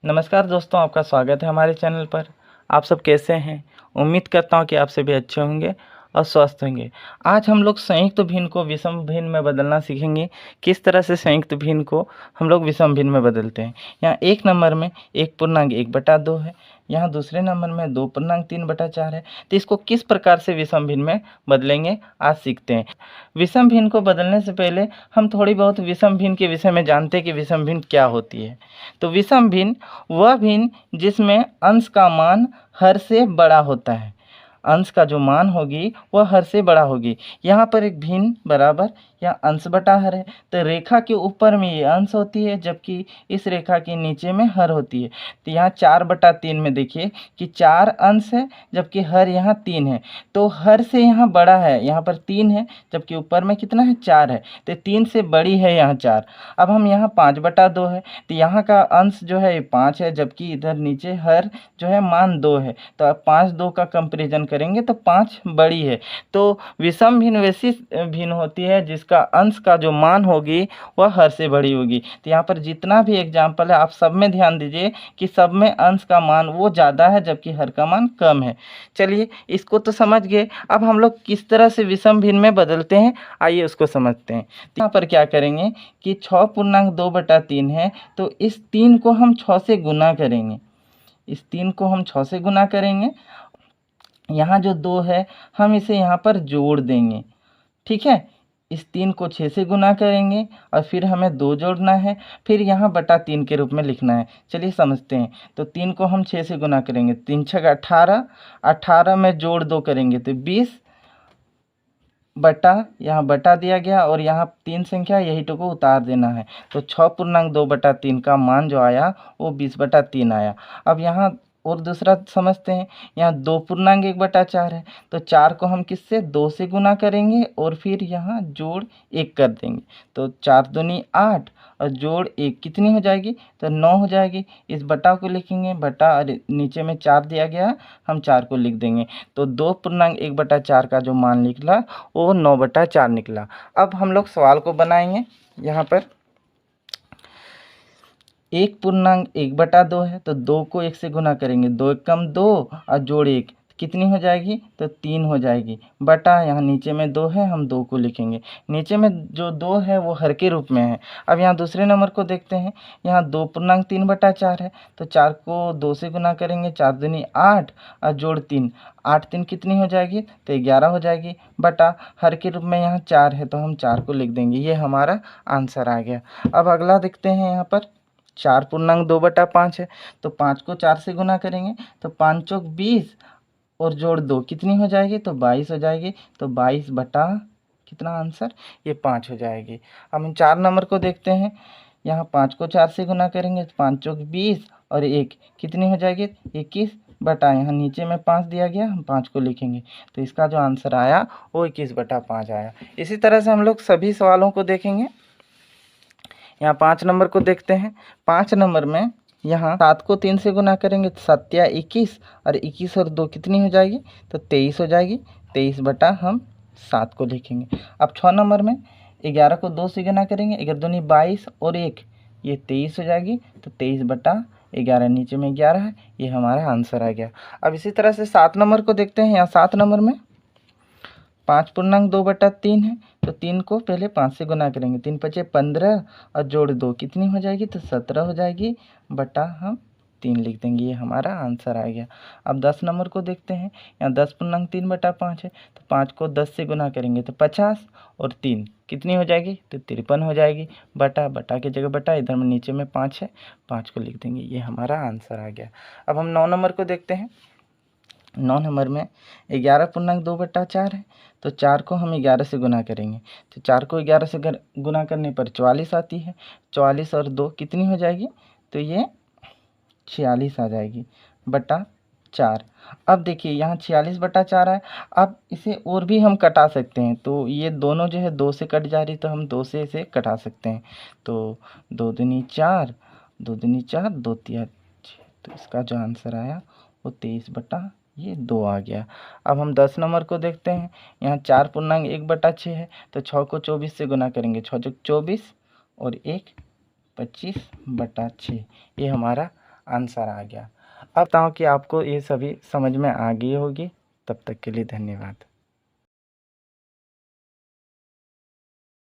नमस्कार दोस्तों, आपका स्वागत है हमारे चैनल पर। आप सब कैसे हैं? उम्मीद करता हूं कि आप सभी अच्छे होंगे और स्वस्थ होंगे। आज हम लोग संयुक्त भिन्न को विषम भिन्न में बदलना सीखेंगे। किस तरह से संयुक्त भिन्न को हम लोग विषम भिन्न में बदलते हैं। यहाँ एक नंबर में 1/1/2 है, यहाँ दूसरे नंबर में 2/3/4 है। तो इसको किस प्रकार से विषम भिन्न में बदलेंगे आज सीखते हैं। विषम भिन्न को बदलने से पहले हम थोड़ी बहुत विषम भिन्न के विषय में जानते हैं कि विषम भिन्न क्या होती है। तो विषम भिन्न वह भिन्न जिसमें अंश का मान हर से बड़ा होता है। अंश का जो मान होगी वह हर से बड़ा होगी। यहाँ पर एक भिन्न बराबर या अंश बटा हर है, तो रेखा के ऊपर में ये अंश होती है, जबकि इस रेखा के नीचे में हर होती है। तो यहाँ 4/3 में देखिए कि 4 अंश है, जबकि हर यहाँ 3 है। तो हर से यहाँ बड़ा है, यहाँ पर 3 है, जबकि ऊपर में कितना है 4 है। तो 3 से बड़ी है यहाँ 4। अब हम यहाँ 5/2 है, तो यहाँ का अंश जो है 5 है, जबकि इधर नीचे हर जो है मान 2 है। तो अब 5 2 का कंपेरिजन करेंगे तो 5 बड़ी है। तो विषम भिन्न वैसी भिन्न होती है जिसका अंश का जो मान होगी वह हर से बड़ी होगी। तो यहाँ पर जितना भी एग्जाम्पल है आप सब में ध्यान दीजिए कि सब में अंश का मान वो ज़्यादा है, जबकि हर का मान कम है। चलिए इसको तो समझ गए। अब हम लोग किस तरह से विषम भिन्न में बदलते हैं, आइए उसको समझते हैं। तो यहाँ पर क्या करेंगे कि 6/2/3 है, तो इस 3 को हम 6 से गुना करेंगे। इस 3 को हम 6 से गुना करेंगे। यहाँ जो 2 है हम इसे यहाँ पर जोड़ देंगे, ठीक है। इस 3 को 6 से गुना करेंगे और फिर हमें 2 जोड़ना है, फिर यहाँ बटा 3 के रूप में लिखना है। चलिए समझते हैं। तो 3 को हम 6 से गुना करेंगे, 3 6 18, 18 में जोड़ 2 करेंगे तो 20 बटा, यहाँ बटा दिया गया और यहाँ 3 संख्या यही को उतार देना है। तो 6/2/3 का मान जो आया वो 20/3 आया। अब यहाँ और दूसरा समझते हैं। यहाँ 2/1/4 है, तो 4 को हम किससे 2 से गुना करेंगे और फिर यहाँ जोड़ 1 कर देंगे। तो 4 दूनी 8 और जोड़ 1 कितनी हो जाएगी, तो 9 हो जाएगी। इस बटा को लिखेंगे, बटा और नीचे में 4 दिया गया, हम 4 को लिख देंगे। तो 2/1/4 का जो मान निकला वो 9/4 निकला। अब हम लोग सवाल को बनाएंगे। यहाँ पर 1/1/2 है, तो 2 को 1 से गुना करेंगे, 2 1 2 और जोड़ 1 कितनी हो जाएगी, तो 3 हो जाएगी। बटा यहाँ नीचे में 2 है, हम 2 को लिखेंगे। नीचे में जो 2 है वो हर के रूप में है। अब यहाँ दूसरे नंबर को देखते हैं। यहाँ 2/3/4 है, तो 4 को 2 से गुना करेंगे, 4 दूनी 8 और जोड़ 3, 8 3 कितनी हो जाएगी, तो 11 हो जाएगी। बटा हर के रूप में यहाँ 4 है, तो हम 4 को लिख देंगे। ये हमारा आंसर आ गया। अब अगला देखते हैं। यहाँ पर 4/2/5 है, तो 5 को 4 से गुना करेंगे, तो 5 चौक 20 और जोड़ 2 कितनी हो जाएगी, तो 22 हो जाएगी। तो 22 बटा कितना आंसर, ये 5 हो जाएगी। अब हम 4 नंबर को देखते हैं। यहाँ 5 को 4 से गुना करेंगे, तो 5 चौक 20 और 1 कितनी हो जाएगी, 21 बटा यहाँ नीचे में 5 दिया गया, हम 5 को लिखेंगे। तो इसका जो आंसर आया वो 21/5 आया। इसी तरह से हम लोग सभी सवालों को देखेंगे। यहाँ 5 नंबर को देखते हैं। 5 नंबर में यहाँ 7 को 3 से गुना करेंगे, तो 7 या 21 और 21 और 2 कितनी हो जाएगी, तो 23 हो जाएगी। 23 बटा हम 7 को लिखेंगे। अब 6 नंबर में 11 को 2 से गुना करेंगे, 11 दूनी 22 और 1 ये 23 हो जाएगी। तो 23/11 नीचे में 11 है, ये हमारा आंसर आ गया। अब इसी तरह से 7 नंबर को देखते हैं। यहाँ 7 नंबर में 5/2/3 है, तो 3 को पहले 5 से गुना करेंगे, 3 5 15 और जोड़ 2 कितनी हो जाएगी, तो 17 हो जाएगी। बटा हम 3 लिख देंगे, ये हमारा आंसर आ गया। अब 10 नंबर को देखते हैं। यहाँ 10/3/5 है, तो 5 को 10 से गुना करेंगे, तो 50 और 3 कितनी हो जाएगी, तो 53 हो जाएगी। बटा बटा की जगह बटा, इधर में नीचे में 5 है, 5 को लिख देंगे, ये हमारा आंसर आ गया। अब हम 9 नंबर को देखते हैं। 9 नंबर में 11/2/4 है, तो 4 को हम 11 से गुना करेंगे, तो 4 को 11 से गुना करने पर 44 आती है। 44 और 2 कितनी हो जाएगी, तो ये 46 आ जाएगी। बटा 4। अब देखिए यहाँ 46/4 है। अब इसे और भी हम कटा सकते हैं, तो ये दोनों जो है 2 से कट जा रही, तो हम 2 से इसे कटा सकते हैं। तो 2 दूनी 4, 2 दूनी 4, 2 तिया 6, तो इसका जो आंसर आया वो 23/2 आ गया। अब हम 10 नंबर को देखते हैं। यहाँ 4/1/6 है, तो 6 को 24 से गुना करेंगे, 6 चौक 24 और 1 25/6, ये हमारा आंसर आ गया। अब बताओ कि आपको ये सभी समझ में आ गई होगी। तब तक के लिए धन्यवाद।